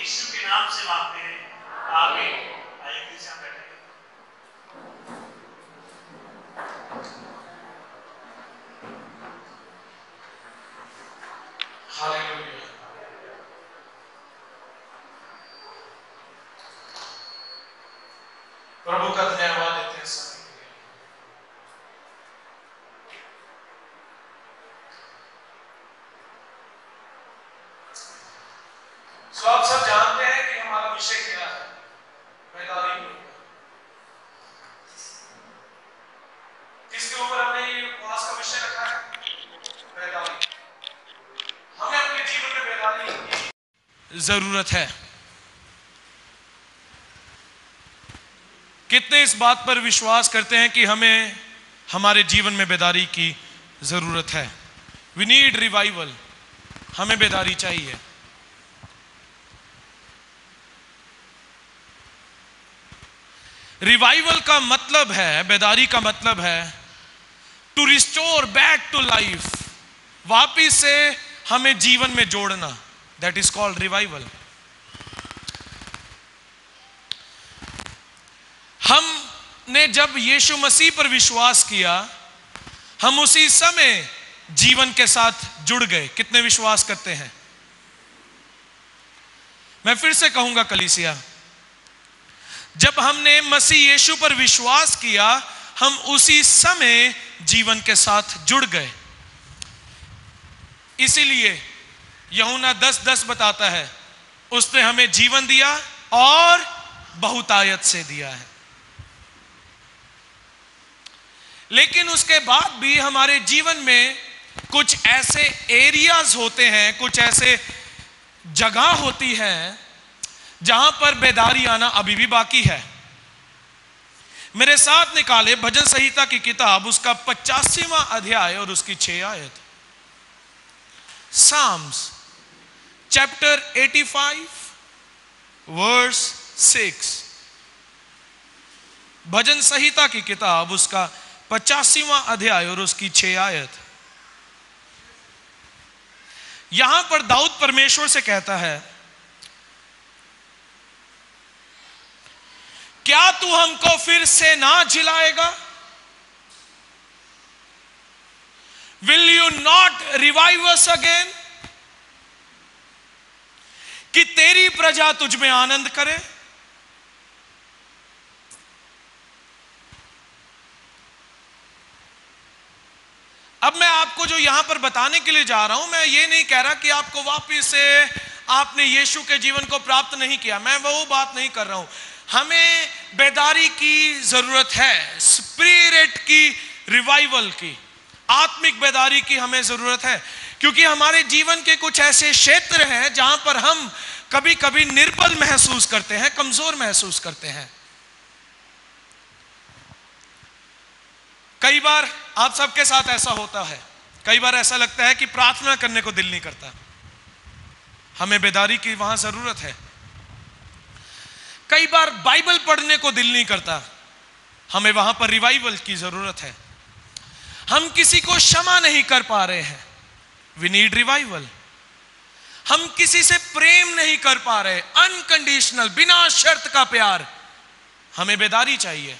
यीशु के नाम से मांगते हैं, आमीन। आइए प्लीज यहाँ बैठे। हालेलुया। प्रभु का धन्यवाद देते हैं समय के लिए। तो आप सब जानते हैं कि हमारा विषय क्या है, बेदारी। किसके ऊपर हमने ये उपवास का विषय रखा है? बेदारी। हमें अपने जीवन में बेदारी की जरूरत है। कितने इस बात पर विश्वास करते हैं कि हमें हमारे जीवन में बेदारी की जरूरत है? We need revival. हमें बेदारी चाहिए। रिवाइवल का मतलब है, बेदारी का मतलब है to restore back to life, वापिस से हमें जीवन में जोड़ना। That is called revival. हमने जब यीशु मसीह पर विश्वास किया, हम उसी समय जीवन के साथ जुड़ गए। कितने विश्वास करते हैं? मैं फिर से कहूंगा कलीसिया, जब हमने मसीह यीशु पर विश्वास किया, हम उसी समय जीवन के साथ जुड़ गए। इसीलिए यूहन्ना 10:10 बताता है, उसने हमें जीवन दिया और बहुतायत से दिया है। लेकिन उसके बाद भी हमारे जीवन में कुछ ऐसे एरियाज होते हैं, कुछ ऐसे जगह होती है जहां पर बेदारी आना अभी भी बाकी है। मेरे साथ निकाले भजन संहिता की किताब, उसका 85वां अध्याय और उसकी 6 आयत। Psalms chapter 85 verse 6। भजन संहिता की किताब, उसका 85वां अध्याय और उसकी 6 आयत। यहां पर दाऊद परमेश्वर से कहता है, क्या तू हमको फिर से ना जिलाएगा? Will you not revive us again? कि तेरी प्रजा तुझ में आनंद करे। अब मैं आपको जो यहां पर बताने के लिए जा रहा हूं, मैं ये नहीं कह रहा कि आपको वापिस से आपने यीशु के जीवन को प्राप्त नहीं किया। मैं वो बात नहीं कर रहा हूं। हमें बेदारी की जरूरत है, स्पिरिट की रिवाइवल की, आत्मिक बेदारी की हमें जरूरत है। क्योंकि हमारे जीवन के कुछ ऐसे क्षेत्र हैं जहां पर हम कभी कभी निर्बल महसूस करते हैं, कमजोर महसूस करते हैं। कई बार आप सबके साथ ऐसा होता है, कई बार ऐसा लगता है कि प्रार्थना करने को दिल नहीं करता। हमें बेदारी की वहां जरूरत है। कई बार बाइबल पढ़ने को दिल नहीं करता, हमें वहां पर रिवाइवल की जरूरत है। हम किसी को क्षमा नहीं कर पा रहे हैं, वी नीड रिवाइवल। हम किसी से प्रेम नहीं कर पा रहे, अनकंडीशनल, बिना शर्त का प्यार, हमें बेदारी चाहिए।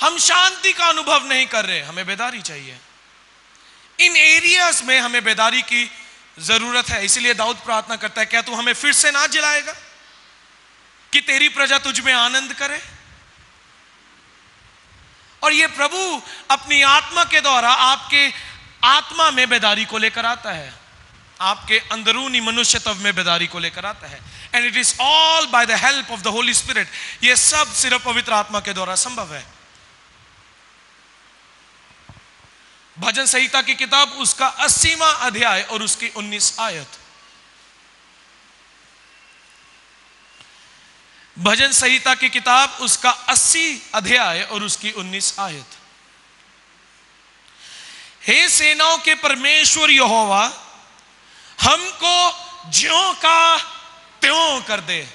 हम शांति का अनुभव नहीं कर रहे, हमें बेदारी चाहिए। इन एरियाज में हमें बेदारी की जरूरत है। इसलिए दाऊद प्रार्थना करता है, क्या तू हमें फिर से ना जिलाएगा कि तेरी प्रजा तुझ में आनंद करे? और ये प्रभु अपनी आत्मा के द्वारा आपके आत्मा में बेदारी को लेकर आता है, आपके अंदरूनी मनुष्यत्व में बेदारी को लेकर आता है। And it is all by the help of the Holi spirit. ये सब सिर्फ पवित्र आत्मा के द्वारा संभव है। भजन संहिता की किताब, उसका 80वां अध्याय और उसकी 19 आयत। भजन संहिता की किताब, उसका 80 अध्याय और उसकी 19 आयत। हे सेनाओं के परमेश्वर यहोवा, हमको ज्यों का त्यों कर दे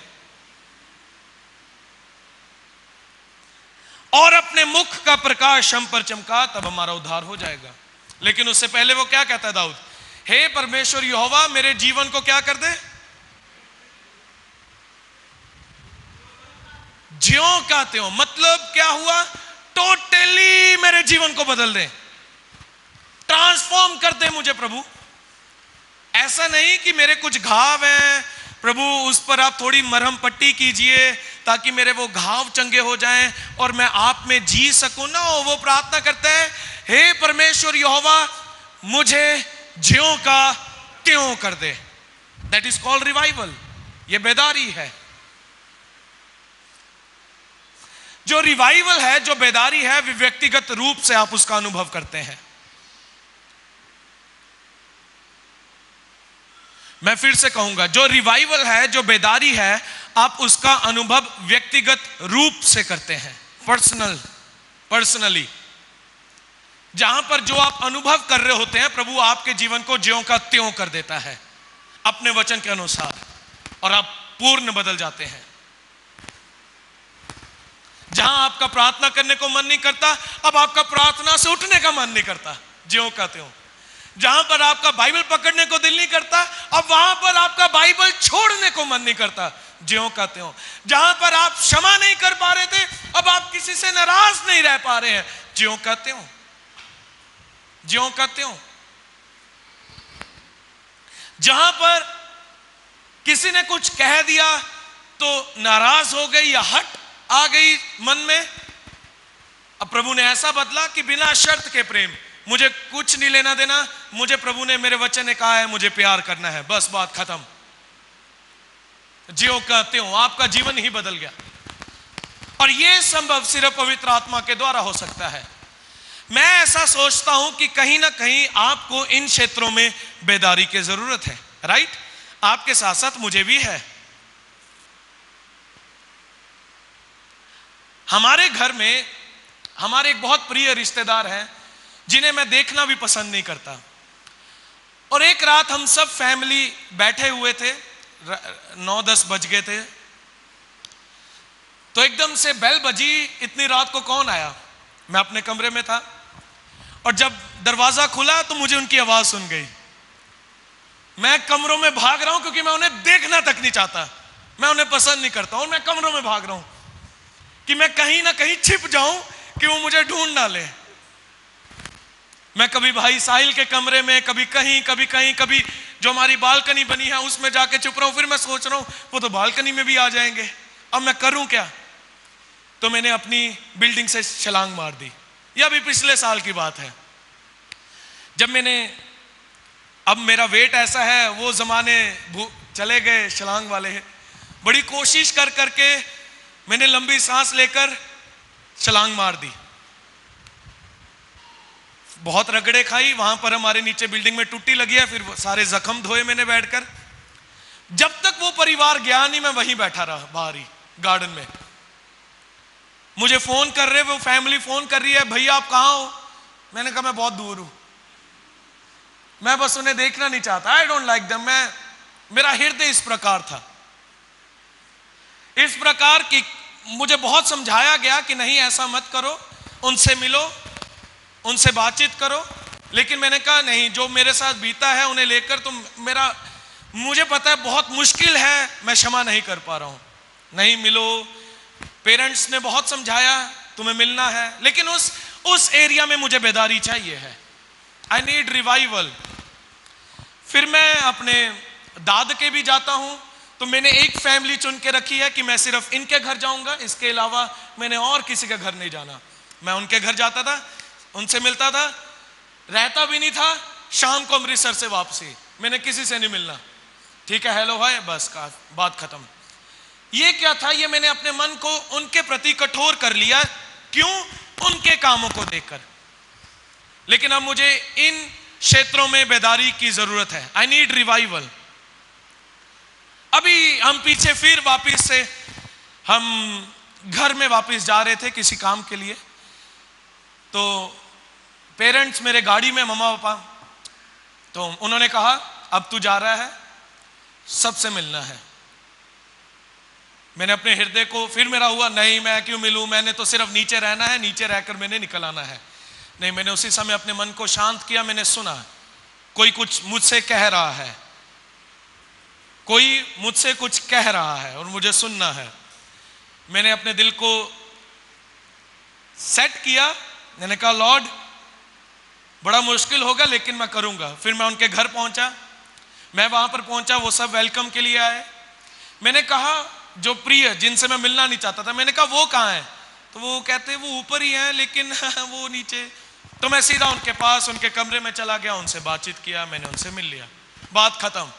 और अपने मुख का प्रकाश हम पर चमका, तब हमारा उद्धार हो जाएगा। लेकिन उससे पहले वो क्या कहता है दाऊद? हे परमेश्वर यहोवा, मेरे जीवन को क्या कर दे? ज्यों का त्यों, मतलब क्या हुआ? टोटली मेरे जीवन को बदल दे, ट्रांसफॉर्म कर दे मुझे प्रभु। ऐसा नहीं कि मेरे कुछ घाव हैं प्रभु, उस पर आप थोड़ी मरहम पट्टी कीजिए ताकि मेरे वो घाव चंगे हो जाएं और मैं आप में जी सकूं ना। वो प्रार्थना करता है, हे परमेश्वर यहोवा मुझे ज्यों का त्यों कर दे। That is called revival. ये बेदारी है। जो रिवाइवल है, जो बेदारी है, व्यक्तिगत रूप से आप उसका अनुभव करते हैं। मैं फिर से कहूंगा, जो रिवाइवल है, जो बेदारी है, आप उसका अनुभव व्यक्तिगत रूप से करते हैं, पर्सनली। जहां पर जो आप अनुभव कर रहे होते हैं, प्रभु आपके जीवन को ज्यों का त्यों कर देता है अपने वचन के अनुसार, और आप पूर्ण बदल जाते हैं। जहां आपका प्रार्थना करने को मन नहीं करता, अब आपका प्रार्थना से उठने का मन नहीं करता, ज्यों का त्यों। जहां पर आपका बाइबल पकड़ने को दिल नहीं करता, अब वहां पर आपका बाइबल छोड़ने को मन नहीं करता, ज्यों का त्यों। जहां पर आप क्षमा नहीं कर पा रहे थे, अब आप किसी से नाराज नहीं रह पा रहे हैं, ज्यों का त्यों, ज्यों का त्यों। जहां पर किसी ने कुछ कह दिया तो नाराज हो गई या हट आ गई मन में, अब प्रभु ने ऐसा बदला कि बिना शर्त के प्रेम, मुझे कुछ नहीं लेना देना, मुझे प्रभु ने, मेरे वचन ने कहा है मुझे प्यार करना है, बस बात खत्म। ज्यों का त्यों, आपका जीवन ही बदल गया। और यह संभव सिर्फ पवित्र आत्मा के द्वारा हो सकता है। मैं ऐसा सोचता हूं कि कहीं ना कहीं आपको इन क्षेत्रों में बेदारी की जरूरत है, राइट? आपके साथ साथ मुझे भी है। हमारे घर में हमारे एक बहुत प्रिय रिश्तेदार हैं जिन्हें मैं देखना भी पसंद नहीं करता। और एक रात हम सब फैमिली बैठे हुए थे, 9-10 बज गए थे, तो एकदम से बेल बजी। इतनी रात को कौन आया? मैं अपने कमरे में था, और जब दरवाजा खुला तो मुझे उनकी आवाज सुन गई। मैं कमरों में भाग रहा हूं क्योंकि मैं उन्हें देखना तक नहीं चाहता, मैं उन्हें पसंद नहीं करता, और मैं कमरों में भाग रहा हूं कि मैं कहीं ना कहीं छिप जाऊं कि वो मुझे ढूंढ ना ले। मैं कभी भाई साहिल के कमरे में, कभी कहीं, कभी जो हमारी बालकनी बनी है उसमें जाके चुप रहा हूं। फिर मैं सोच रहा हूं वो तो बालकनी में भी आ जाएंगे, अब मैं करूं क्या? तो मैंने अपनी बिल्डिंग से छलांग मार दी। यह भी पिछले साल की बात है, जब मैंने, अब मेरा वेट ऐसा है, वो जमाने चले गए छलांग वाले हैं। बड़ी कोशिश कर करके मैंने लंबी सांस लेकर छलांग मार दी। बहुत रगड़े खाई, वहां पर हमारे नीचे बिल्डिंग में टूटी लगी है, फिर सारे जख्म धोए मैंने बैठकर। जब तक वो परिवार गया नहीं, मैं वहीं बैठा रहा बाहर ही गार्डन में। मुझे फोन कर रहे, वो फैमिली फोन कर रही है, भैया आप कहां हो? मैंने कहा मैं बहुत दूर हूं, मैं बस उन्हें देखना नहीं चाहता। I don't like them. मेरा हृदय इस प्रकार था, इस प्रकार की मुझे बहुत समझाया गया कि नहीं ऐसा मत करो, उनसे मिलो, उनसे बातचीत करो। लेकिन मैंने कहा नहीं, जो मेरे साथ बीता है उन्हें लेकर तो मुझे पता है बहुत मुश्किल है, मैं क्षमा नहीं कर पा रहा हूं। नहीं मिलो, पेरेंट्स ने बहुत समझाया तुम्हें मिलना है, लेकिन उस एरिया में मुझे बेदारी चाहिए है। I need revival. फिर मैं अपने दाद के भी जाता हूं, तो मैंने एक फैमिली चुन के रखी है कि मैं सिर्फ इनके घर जाऊंगा, इसके अलावा मैंने और किसी के घर नहीं जाना। मैं उनके घर जाता था, उनसे मिलता था, रहता भी नहीं था। शाम को अमृतसर से वापसी, मैंने किसी से नहीं मिलना। ठीक है, हेलो हाय, बस का बात खत्म। ये क्या था? ये मैंने अपने मन को उनके प्रति कठोर कर लिया। क्यों? उनके कामों को देखकर। लेकिन अब मुझे इन क्षेत्रों में बेदारी की जरूरत है। I need revival. अभी हम पीछे फिर वापस से हम घर में वापस जा रहे थे किसी काम के लिए, तो पेरेंट्स मेरे गाड़ी में, मम्मा पापा, तो उन्होंने कहा अब तू जा रहा है, सबसे मिलना है। मैंने अपने हृदय को, फिर मेरा हुआ नहीं मैं क्यों मिलूं, मैंने तो सिर्फ नीचे रहना है, नीचे रहकर मैंने निकल आना है। नहीं, मैंने उसी समय अपने मन को शांत किया। मैंने सुना कोई कुछ मुझसे कह रहा है, कोई मुझसे कुछ कह रहा है और मुझे सुनना है। मैंने अपने दिल को सेट किया, मैंने कहा लॉर्ड बड़ा मुश्किल होगा लेकिन मैं करूंगा। फिर मैं उनके घर पहुंचा, मैं वहां पर पहुंचा, वो सब वेलकम के लिए आए। मैंने कहा जो प्रिय जिनसे मैं मिलना नहीं चाहता था, मैंने कहा वो कहाँ है? तो वो कहते वो ऊपर ही है लेकिन वो नीचे। तो मैं सीधा उनके पास उनके कमरे में चला गया, उनसे बातचीत किया, मैंने उनसे मिल लिया, बात खत्म।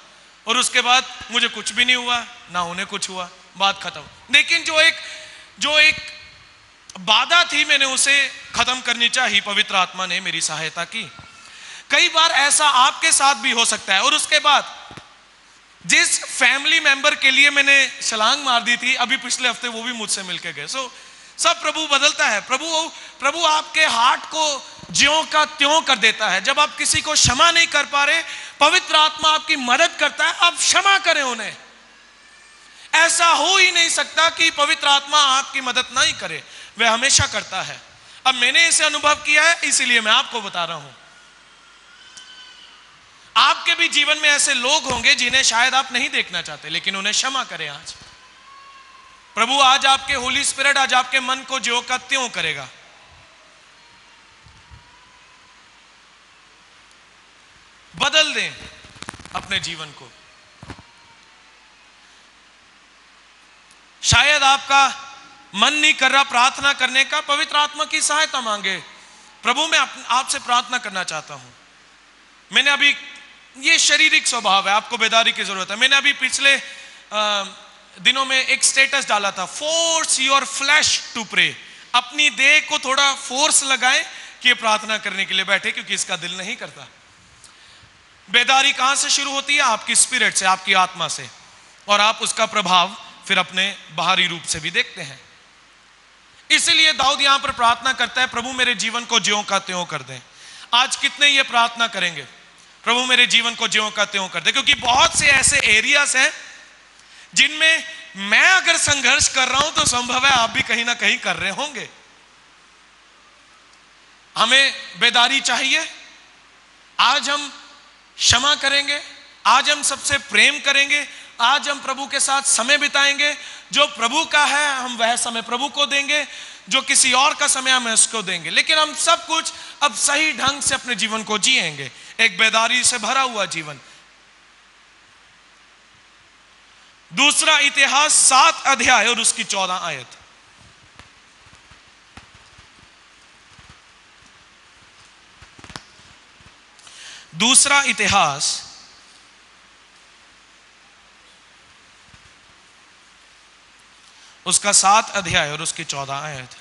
और उसके बाद मुझे कुछ भी नहीं हुआ, ना उन्हें कुछ हुआ, बात खत्म। लेकिन जो एक बाधा थी मैंने उसे खत्म करनी चाहिए, पवित्र आत्मा ने मेरी सहायता की। कई बार ऐसा आपके साथ भी हो सकता है। और उसके बाद जिस फैमिली मेंबर के लिए मैंने छलांग मार दी थी, अभी पिछले हफ्ते वो भी मुझसे मिलके गए। सब प्रभु बदलता है। प्रभु आपके हार्ट को ज्यों का त्यों कर देता है। जब आप किसी को क्षमा नहीं कर पा रहे, पवित्र आत्मा आपकी मदद करता है, आप क्षमा करें उन्हें। ऐसा हो ही नहीं सकता कि पवित्र आत्मा आपकी मदद नहीं करे, वह हमेशा करता है। अब मैंने इसे अनुभव किया है, इसीलिए मैं आपको बता रहा हूं। आपके भी जीवन में ऐसे लोग होंगे जिन्हें शायद आप नहीं देखना चाहते, लेकिन उन्हें क्षमा करें आज। प्रभु आज आपके होली स्पिरिट आज आपके मन को ज्यों का त्यों करेगा। बदल दें अपने जीवन को। शायद आपका मन नहीं कर रहा प्रार्थना करने का, पवित्र आत्मा की सहायता मांगे। प्रभु मैं आपसे प्रार्थना करना चाहता हूं। मैंने अभी, ये शारीरिक स्वभाव है, आपको बेदारी की जरूरत है। मैंने अभी पिछले दिनों में एक स्टेटस डाला था, force your flesh to pray. अपनी देह को थोड़ा फोर्स लगाएं कि प्रार्थना करने के लिए बैठे, क्योंकि इसका दिल नहीं करता। बेदारी कहां से शुरू होती है? आपकी स्पिरिट से, आपकी आत्मा से, और आप उसका प्रभाव फिर अपने बाहरी रूप से भी देखते हैं। इसलिए दाऊद यहां पर प्रार्थना करता है, प्रभु मेरे जीवन को ज्यों का त्यों कर दें। आज कितने ये प्रार्थना करेंगे, प्रभु मेरे जीवन को ज्यों का त्यों कर दे? क्योंकि बहुत से ऐसे एरियाज हैं जिनमें मैं अगर संघर्ष कर रहा हूं तो संभव है आप भी कहीं ना कहीं कर रहे होंगे। हमें बेदारी चाहिए। आज हम क्षमा करेंगे, आज हम सबसे प्रेम करेंगे, आज हम प्रभु के साथ समय बिताएंगे। जो प्रभु का है हम वह समय प्रभु को देंगे, जो किसी और का समय हम उसको देंगे। लेकिन हम सब कुछ अब सही ढंग से अपने जीवन को जिएंगे, एक बेदारी से भरा हुआ जीवन। दूसरा इतिहास 7 अध्याय और उसकी 14 आयत। दूसरा इतिहास उसका 7 अध्याय और उसकी 14 आयत।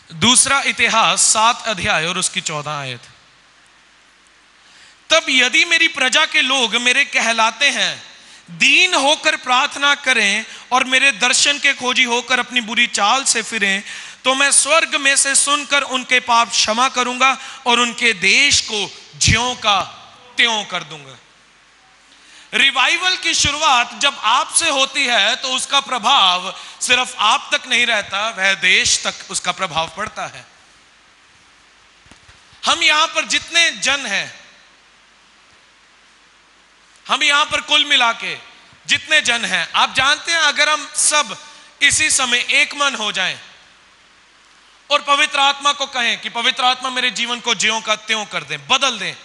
दूसरा इतिहास 7 अध्याय और उसकी 14 आयत। तब यदि मेरी प्रजा के लोग मेरे कहलाते हैं दीन होकर प्रार्थना करें और मेरे दर्शन के खोजी होकर अपनी बुरी चाल से फिरें, तो मैं स्वर्ग में से सुनकर उनके पाप क्षमा करूंगा और उनके देश को ज्यों का त्यों कर दूंगा। रिवाइवल की शुरुआत जब आपसे होती है तो उसका प्रभाव सिर्फ आप तक नहीं रहता, वह देश तक उसका प्रभाव पड़ता है। हम यहां पर जितने जन हैं, हम यहां पर कुल मिला के जितने जन हैं, आप जानते हैं अगर हम सब इसी समय एक मन हो जाएं और पवित्र आत्मा को कहें कि पवित्र आत्मा मेरे जीवन को ज्यों का त्यों कर दें, बदल दें,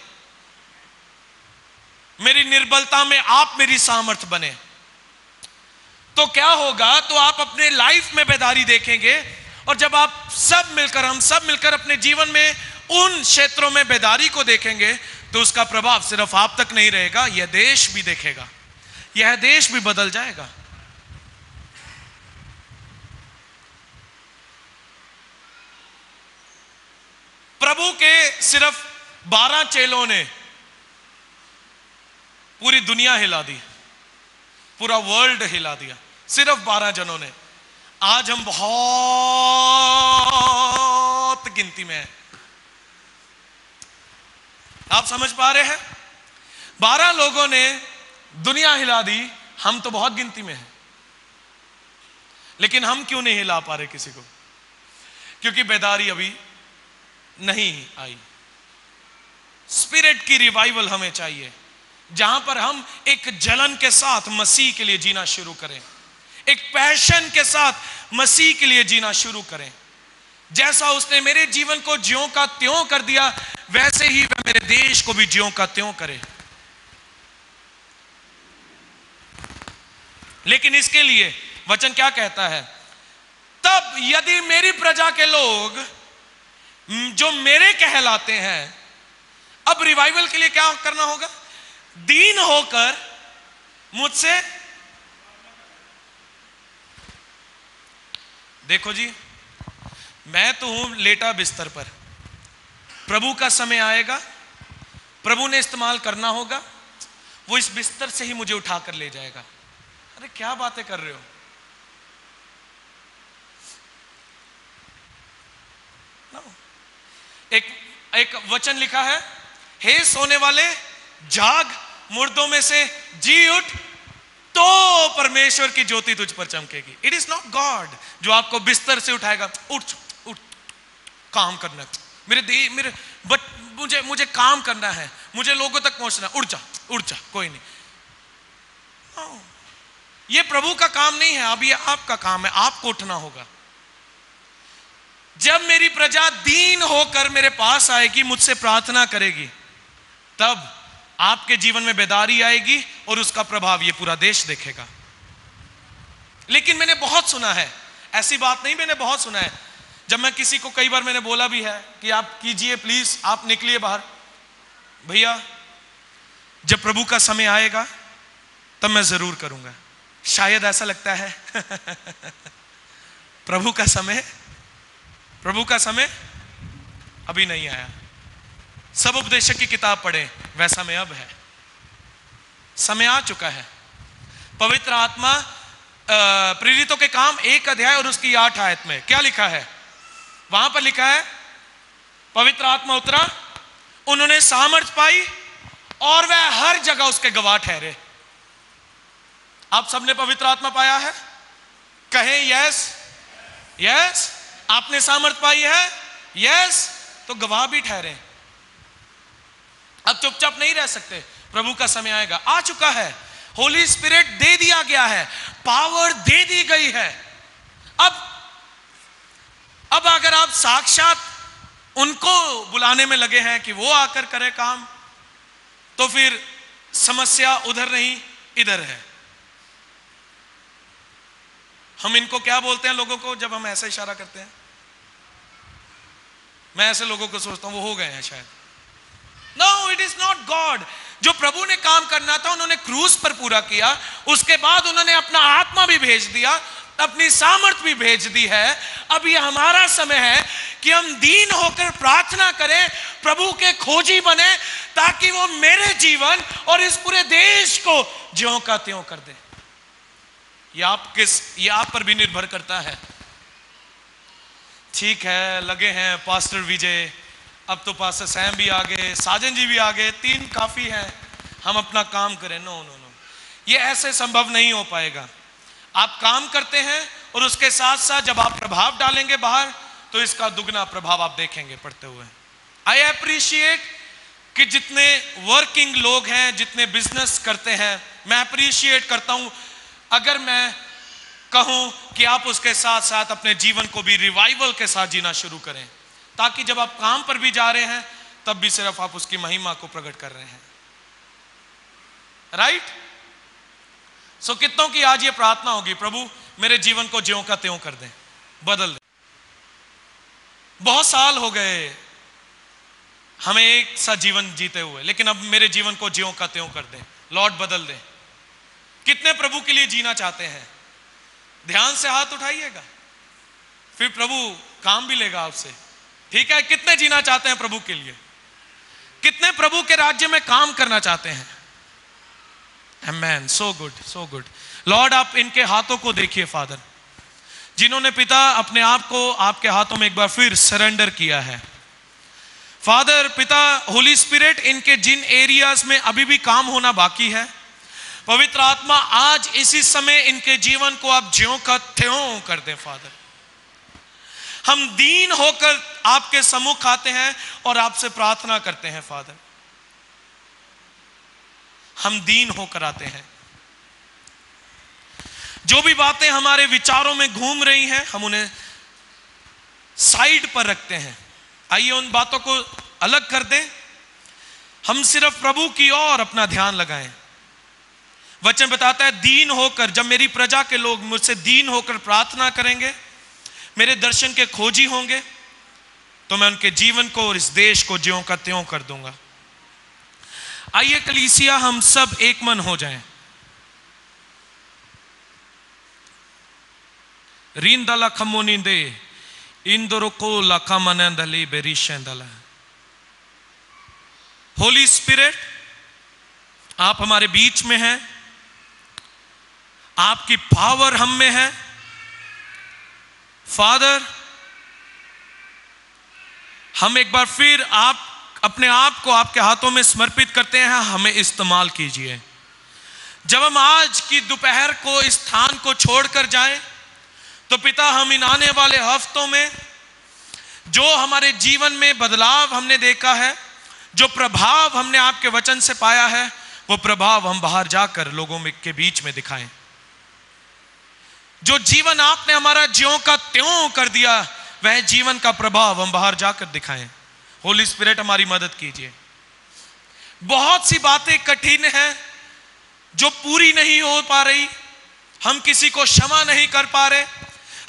मेरी निर्बलता में आप मेरी सामर्थ्य बने, तो क्या होगा? तो आप अपने लाइफ में बेदारी देखेंगे। और जब आप सब मिलकर, हम सब मिलकर अपने जीवन में उन क्षेत्रों में बेदारी को देखेंगे तो उसका प्रभाव सिर्फ आप तक नहीं रहेगा, यह देश भी देखेगा, यह देश भी बदल जाएगा। प्रभु के सिर्फ 12 चेलों ने पूरी दुनिया हिला दी, पूरा वर्ल्ड हिला दिया, सिर्फ 12 जनों ने। आज हम बहुत गिनती में हैं। आप समझ पा रहे हैं? 12 लोगों ने दुनिया हिला दी, हम तो बहुत गिनती में हैं। लेकिन हम क्यों नहीं हिला पा रहे किसी को? क्योंकि बेदारी अभी नहीं आई। स्पिरिट की रिवाइवल हमें चाहिए, जहां पर हम एक जलन के साथ मसीह के लिए जीना शुरू करें, एक पैशन के साथ मसीह के लिए जीना शुरू करें। जैसा उसने मेरे जीवन को ज्यों का त्यों कर दिया, वैसे ही वह मेरे देश को भी ज्यों का त्यों करे। लेकिन इसके लिए वचन क्या कहता है? तब यदि मेरी प्रजा के लोग जो मेरे कहलाते हैं, अब रिवाइवल के लिए क्या करना होगा? दीन होकर मुझसे, देखो जी, मैं तो हूं लेटा बिस्तर पर, प्रभु का समय आएगा, प्रभु ने इस्तेमाल करना होगा, वो इस बिस्तर से ही मुझे उठाकर ले जाएगा। अरे क्या बातें कर रहे हो? एक वचन लिखा है, हे सोने वाले जाग, मुर्दों में से जी उठ, तो परमेश्वर की ज्योति तुझ पर चमकेगी। इट इज नॉट गॉड जो आपको बिस्तर से उठाएगा, उठ उठ काम करना है, मुझे काम करना है, मुझे लोगों तक पहुंचना, उठ जा, कोई नहीं। ये प्रभु का काम नहीं है, अब ये आपका काम है, आपको उठना होगा। जब मेरी प्रजा दीन होकर मेरे पास आएगी, मुझसे प्रार्थना करेगी, तब आपके जीवन में बेदारी आएगी और उसका प्रभाव ये पूरा देश देखेगा। लेकिन मैंने बहुत सुना है, ऐसी बात नहीं, मैंने बहुत सुना है, जब मैं किसी को कई बार मैंने बोला भी है कि आप कीजिए प्लीज, आप निकलिए बाहर, भैया जब प्रभु का समय आएगा तब मैं जरूर करूंगा। शायद ऐसा लगता है प्रभु का समय अभी नहीं आया। सब उपदेशक की किताब पढ़े, वह समय अब है, समय आ चुका है। पवित्र आत्मा प्रेरितों के काम 1 अध्याय और उसकी 8 आयत में क्या लिखा है? वहां पर लिखा है, पवित्र आत्मा उतरा, उन्होंने सामर्थ पाई और वह हर जगह उसके गवाह ठहरे। आप सबने पवित्र आत्मा पाया है? कहें यस यस। आपने सामर्थ पाई है? यस। तो गवाह भी ठहरे। अब चुपचाप नहीं रह सकते, प्रभु का समय आएगा, आ चुका है, होली स्पिरिट दे दिया गया है, पावर दे दी गई है। अब अगर आप साक्षात उनको बुलाने में लगे हैं कि वो आकर करे काम, तो फिर समस्या उधर नहीं इधर है। हम इनको क्या बोलते हैं लोगों को जब हम ऐसा इशारा करते हैं? मैं ऐसे लोगों को सोचता हूं वो हो गए हैं शायद। No, it is not God. जो प्रभु ने काम करना था उन्होंने क्रूस पर पूरा किया, उसके बाद उन्होंने अपना आत्मा भी भेज दिया, अपनी सामर्थ भी भेज दी है। अब ये हमारा समय है कि हम दीन होकर प्रार्थना करें, प्रभु के खोजी बने, ताकि वो मेरे जीवन और इस पूरे देश को ज्यों का त्यों कर दे। ये आप पर भी निर्भर करता है। ठीक है, लगे हैं पास्टर विजय, अब तो पास्टर सैम भी आ गए, साजन जी भी आ गए, 3 काफी हैं, हम अपना काम करें। नो, ये ऐसे संभव नहीं हो पाएगा। आप काम करते हैं और उसके साथ साथ जब आप प्रभाव डालेंगे बाहर, तो इसका दुगना प्रभाव आप देखेंगे पढ़ते हुए। आई अप्रिशिएट कि जितने वर्किंग लोग हैं, जितने बिजनेस करते हैं, मैं अप्रिशिएट करता हूं अगर मैं कहूं कि आप उसके साथ साथ अपने जीवन को भी रिवाइवल के साथ जीना शुरू करें, ताकि जब आप काम पर भी जा रहे हैं तब भी सिर्फ आप उसकी महिमा को प्रकट कर रहे हैं। राइट? सो कितनों की आज ये प्रार्थना होगी, प्रभु मेरे जीवन को ज्यों का त्यों कर दें, बदल दें। बहुत साल हो गए हमें एक सा जीवन जीते हुए, लेकिन अब मेरे जीवन को ज्यों का त्यों कर दें, लॉर्ड बदल दें। कितने प्रभु के लिए जीना चाहते हैं? ध्यान से हाथ उठाइएगा, फिर प्रभु काम भी लेगा आपसे। ठीक है, कितने जीना चाहते हैं प्रभु के लिए? कितने प्रभु के राज्य में काम करना चाहते हैं? Amen. So good, so good. Lord आप इनके हाथों को देखिए फादर, जिन्होंने पिता अपने आप को आपके हाथों में एक बार फिर सरेंडर किया है। फादर, पिता, होली स्पिरिट इनके जिन एरियाज में अभी भी काम होना बाकी है, पवित्र आत्मा आज इसी समय इनके जीवन को आप ज्यों का त्यों कर दें फादर। हम दीन होकर आपके सम्मुख आते हैं और आपसे प्रार्थना करते हैं फादर। हम दीन होकर आते हैं। जो भी बातें हमारे विचारों में घूम रही हैं, हम उन्हें साइड पर रखते हैं। आइए उन बातों को अलग कर दें। हम सिर्फ प्रभु की ओर अपना ध्यान लगाएं। वचन बताता है दीन होकर, जब मेरी प्रजा के लोग मुझसे दीन होकर प्रार्थना करेंगे, मेरे दर्शन के खोजी होंगे, तो मैं उनके जीवन को और इस देश को ज्यों का त्यों कर दूंगा। आइए कलीसिया हम सब एक मन हो जाएं। रींदला खमोनिंदे इंदरो को लाखा मनंदली बेरिशंदला। होली स्पिरिट, आप हमारे बीच में हैं, आपकी पावर हम में है। फादर, हम एक बार फिर आप अपने आप को आपके हाथों में समर्पित करते हैं। हमें इस्तेमाल कीजिए। जब हम आज की दोपहर को इस स्थान को छोड़कर जाएं, तो पिता, हम इन आने वाले हफ्तों में जो हमारे जीवन में बदलाव हमने देखा है, जो प्रभाव हमने आपके वचन से पाया है, वो प्रभाव हम बाहर जाकर लोगों में के बीच में दिखाएं। जो जीवन आपने हमारा ज्यों का त्यों कर दिया, वह जीवन का प्रभाव हम बाहर जाकर दिखाएं। होली स्पिरिट, हमारी मदद कीजिए। बहुत सी बातें कठिन हैं जो पूरी नहीं हो पा रही। हम किसी को क्षमा नहीं कर पा रहे,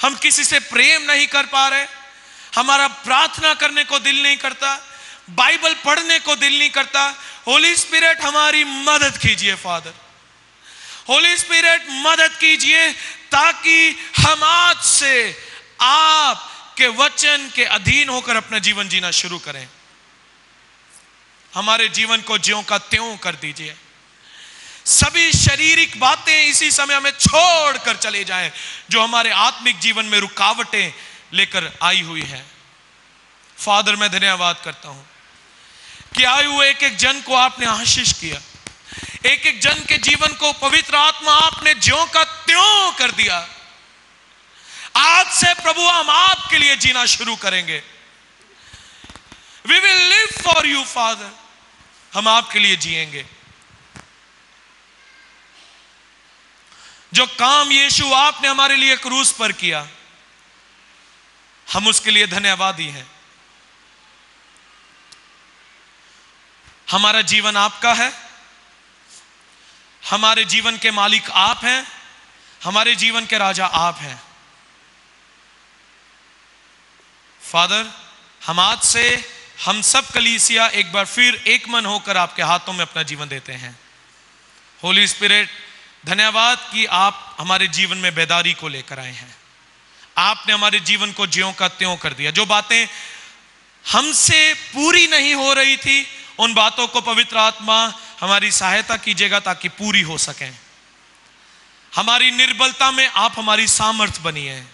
हम किसी से प्रेम नहीं कर पा रहे, हमारा प्रार्थना करने को दिल नहीं करता, बाइबल पढ़ने को दिल नहीं करता। होली स्पिरिट, हमारी मदद कीजिए फादर। होली स्पिरिट, मदद कीजिए ताकि हम आज से आपके वचन के अधीन होकर अपना जीवन जीना शुरू करें। हमारे जीवन को ज्यों का त्यों कर दीजिए। सभी शारीरिक बातें इसी समय हमें छोड़कर चले जाएं जो हमारे आत्मिक जीवन में रुकावटें लेकर आई हुई हैं। फादर, मैं धन्यवाद करता हूं कि आए हुए एक एक जन को आपने आशीष किया। एक एक जन के जीवन को पवित्र आत्मा आपने ज्यों का त्यों कर दिया। आज से प्रभु हम आपके लिए जीना शुरू करेंगे। We will live for you, Father. हम आपके लिए जिएंगे। जो काम यीशु आपने हमारे लिए क्रूस पर किया, हम उसके लिए धन्यवादी हैं। हमारा जीवन आपका है, हमारे जीवन के मालिक आप हैं, हमारे जीवन के राजा आप हैं। फादर, हम आज से हम सब कलीसिया एक बार फिर एक मन होकर आपके हाथों में अपना जीवन देते हैं। होली स्पिरिट, धन्यवाद कि आप हमारे जीवन में बेदारी को लेकर आए हैं। आपने हमारे जीवन को ज्यों का त्यों कर दिया। जो बातें हमसे पूरी नहीं हो रही थी, उन बातों को पवित्र आत्मा हमारी सहायता कीजिएगा ताकि पूरी हो सकें। हमारी निर्बलता में आप हमारी सामर्थ्य बनी है।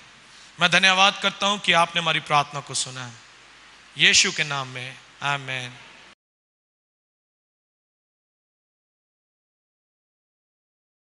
मैं धन्यवाद करता हूं कि आपने हमारी प्रार्थना को सुना है। यीशु के नाम में आमीन।